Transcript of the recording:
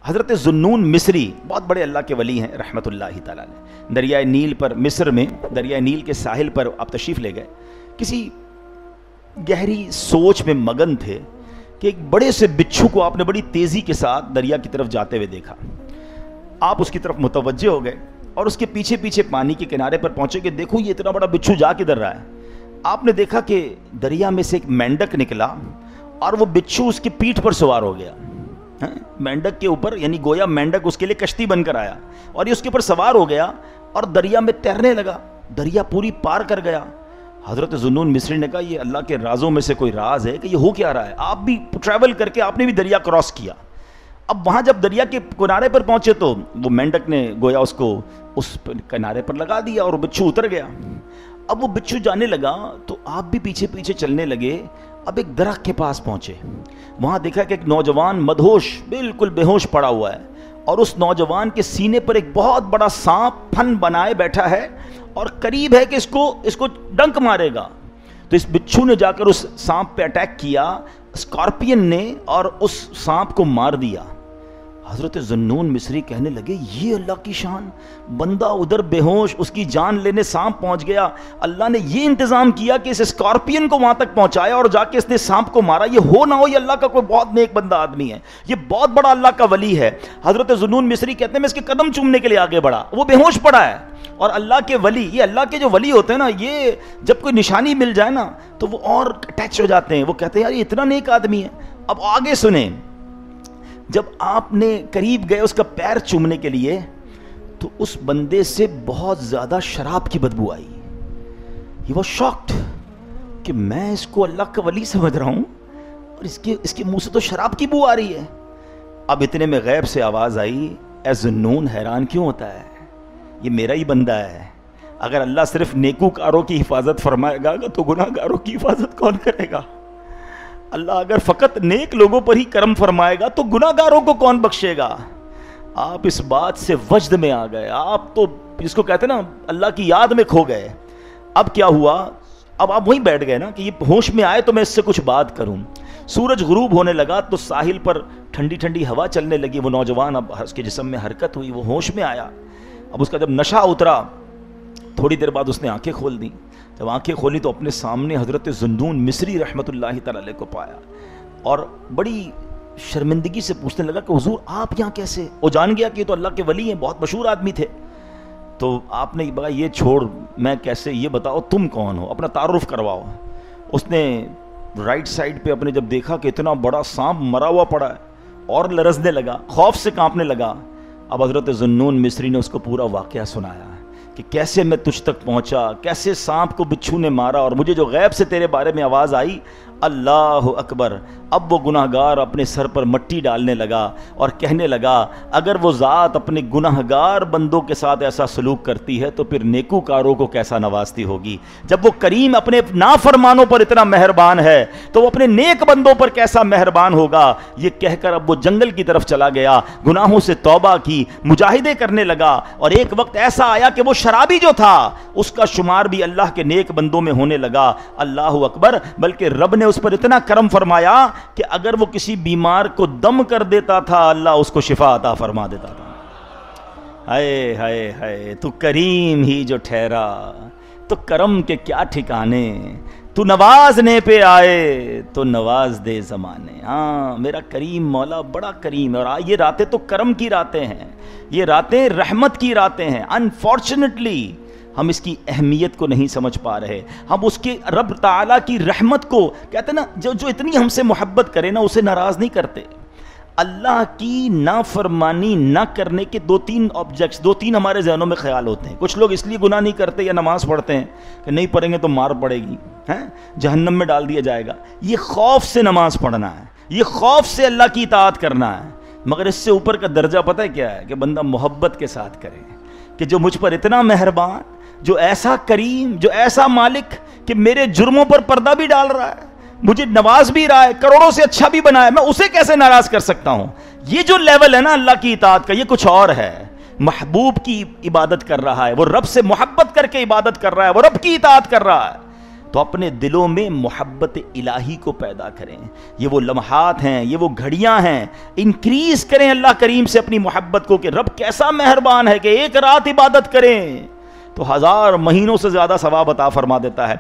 حضرت ذوالنون مصری بہت بڑے اللہ کے ولی ہیں رحمۃ اللہ تعالیٰ علیہ. دریائے نیل پر مصر میں دریائے نیل کے ساحل پر آپ تشریف لے گئے. کسی گہری سوچ میں مگن تھے کہ ایک بڑے سے بچھو کو آپ نے بڑی تیزی کے ساتھ دریا کی طرف جاتے ہوئے دیکھا. آپ اس کی طرف متوجہ ہو گئے اور اس کے پیچھے پیچھے پانی کے کنارے پر پہنچے کہ دیکھو یہ اتنا بڑا بچھو جا کدھر رہا ہے. آپ نے دیکھا کہ دریا میں سے ایک مینڈک نکلا اور وہ بچھو اس کی پیٹھ پر سوار ہو گیا. مینڈک کے اوپر، یعنی گویا مینڈک اس کے لیے کشتی بن کر آیا اور یہ اس کے اوپر سوار ہو گیا اور دریا میں تیرنے لگا. دریا پوری پار کر گیا. حضرت ذوالنون مصری نے کہا یہ اللہ کے رازوں میں سے کوئی راز ہے کہ یہ ہو کیا رہا ہے. آپ بھی ٹریول کر کے آپ نے بھی دریا کراس کیا. اب وہاں جب دریا کے کنارے پر پہنچے تو وہ مینڈک نے گویا اس کو اس کنارے پر لگا دیا اور بچھو اتر گیا. اب وہ بچھو جانے لگا تو آپ بھی پیچھے پیچھے چلنے لگے. اب ایک درخت کے پاس پہنچے. وہاں دیکھا کہ ایک نوجوان مدہوش بالکل بے ہوش پڑا ہوا ہے اور اس نوجوان کے سینے پر ایک بہت بڑا سانپ پھن بنائے بیٹھا ہے اور قریب ہے کہ اس کو ڈنک مارے گا. تو اس بچھو نے جا کر اس سانپ پہ اٹیک کیا. اسکارپین نے اور اس سانپ کو مار دیا. حضرت ذوالنون مصری کہنے لگے یہ اللہ کی شان، بندہ ادھر بے ہوش، اس کی جان لینے سانپ پہنچ گیا. اللہ نے یہ انتظام کیا کہ اس اسکارپین کو وہاں تک پہنچایا اور جا کے اس نے سانپ کو مارا. یہ ہو نہ ہو یہ اللہ کا کوئی بہت نیک بندہ آدمی ہے، یہ بہت بڑا اللہ کا ولی ہے. حضرت ذوالنون مصری کہتے ہیں میں اس کے قدم چومنے کے لیے آگے بڑھا. وہ بے ہوش پڑا ہے. اور اللہ کے ولی، یہ اللہ کے جو ولی ہوتے ہیں نا، یہ جب کوئی نشانی مل جائے نا تو وہ اور اٹیچ ہو جاتے ہیں. وہ کہتے ہیں یار یہ اتنا نیک آدمی ہے. اب آگے سنیں، جب آپ نے قریب گئے اس کا پیر چومنے کے لیے تو اس بندے سے بہت زیادہ شراب کی بدبو آئی. He was shocked کہ میں اس کو اللہ کا ولی سمجھ رہا ہوں اور اس کے منہ سے تو شراب کی بو آ رہی ہے. اب اتنے میں غیب سے آواز آئی، اے ذوالنون حیران کیوں ہوتا ہے، یہ میرا ہی بندہ ہے. اگر اللہ صرف نیکوکاروں کی حفاظت فرمائے گا تو گناہ گاروں کی حفاظت کون کرے گا؟ اللہ اگر فقط نیک لوگوں پر ہی کرم فرمائے گا تو گناہ گاروں کو کون بخشے گا؟ آپ اس بات سے وجد میں آ گئے. آپ تو جس کو کہتے ہیں نا اللہ کی یاد میں کھو گئے. اب کیا ہوا؟ اب آپ وہیں بیٹھ گئے نا کہ یہ ہوش میں آئے تو میں اس سے کچھ بات کروں. سورج غروب ہونے لگا تو ساحل پر ٹھنڈی ٹھنڈی ہوا چلنے لگی. وہ نوجوان اب اس کے جسم میں حرکت ہوئی، وہ ہوش میں آیا. اب اس کا جب نشہ اترا تھوڑی دیر بعد اس نے آنکھیں کھول دیں. جب آنکھیں کھولی تو اپنے سامنے حضرت ذوالنون مصری رحمۃ اللہ تعالی علیہ کو پایا اور بڑی شرمندگی سے پوچھنے لگا کہ حضور آپ یہاں کیسے؟ وہ جان گیا کہ یہ تو اللہ کے ولی ہیں، بہت مشہور آدمی تھے. تو آپ نے کہا یہ چھوڑ، میں کیسے، یہ بتاؤ تم کون ہو، اپنا تعارف کرواؤ. اس نے رائٹ سائڈ پہ اپنے جب دیکھا کہ اتنا بڑا سانپ مرا ہوا پڑا ہے اور لرزنے لگا، خوف سے کانپنے لگا. اب حضرت ذوالنون مصری نے اس کو پورا واقعہ سنایا کہ کیسے میں تجھ تک پہنچا، کیسے سانپ کو بچھو نے مارا اور مجھے جو غیب سے تیرے بارے میں آواز آئی اللہ اکبر. اب وہ گناہگار اپنے سر پر مٹی ڈالنے لگا اور کہنے لگا اگر وہ ذات اپنے گناہگار بندوں کے ساتھ ایسا سلوک کرتی ہے تو پھر نیکوکاروں کو کیسا نوازتی ہوگی. جب وہ کریم اپنے نافرمانوں پر اتنا مہربان ہے تو وہ اپنے نیک بندوں پر کیسا مہربان ہوگا. یہ کہہ کر اب وہ جنگل کی طرف چلا گیا، گناہوں سے توبہ کی، مجاہدے کرنے لگا. اور ایک وقت ایسا آیا کہ وہ شرابی جو تھا اس کا شمار بھی اللہ کے نیک بندوں میں ہونے لگا. اللہ اکبر. بلکہ رب نے اس پر اتنا کرم فرمایا کہ اگر وہ کسی بیمار کو دم کر دیتا تھا اللہ اس کو شفا عطا فرما دیتا تھا. ہائے ہائے ہائے، تو کریم ہی جو ٹھہرا تو کرم کے کیا ٹھکانے، تو نوازنے پہ آئے تو نواز دے زمانے. ہاں میرا کریم مولا بڑا کریم ہے. اور یہ راتیں تو کرم کی راتیں ہیں، یہ راتیں رحمت کی راتیں ہیں. انفارچونیٹلی ہم اس کی اہمیت کو نہیں سمجھ پا رہے. ہم اس کے رب تعالیٰ کی رحمت کو کہتے ہیں نا، جو اتنی ہم سے محبت کرے نا اسے ناراض نہیں کرتے. اللہ کی نافرمانی نہ کرنے کے دو تین ہمارے ذہنوں میں خیال ہوتے ہیں. کچھ لوگ اس لیے گناہ نہیں کرتے یا نماز پڑھتے ہیں کہ نہیں پڑھیں گے تو مار پڑے گی، جہنم میں ڈال دیا جائے گا. یہ خوف سے نماز پڑھنا ہے، یہ خوف سے اللہ کی اطاعت کرنا ہے. مگر اس سے اوپر کا درجہ پتہ ہے کیا ہے؟ کہ بندہ محبت کے ساتھ کرے کہ جو مجھ پر اتنا مہربان، جو ایسا کریم، جو ایسا مالک کہ میرے جرموں پر پردہ بھی ڈال رہا ہے، مجھے نواز بھی رہا ہے، کروڑوں سے اچھا بھی بنایا، میں اسے کیسے ناراض کر سکتا ہوں؟ یہ جو لیول ہے نا اللہ کی اطاعت کا، یہ کچھ اور ہے. محبوب کی عبادت کر رہا ہے، وہ رب سے محبت کر کے عبادت کر رہا ہے، وہ رب کی اطاعت کر رہا ہے. تو اپنے دلوں میں محبت الہی کو پیدا کریں. یہ وہ لمحات ہیں, یہ وہ گھڑیاں ہیں, انکریز کریں اللہ کریم سے اپنی محبت کو کہ رب کیسا مہربان ہے کہ ایک رات عبادت کریں تو 1000 مہینوں سے زیادہ ثواب عطا فرما دیتا ہے.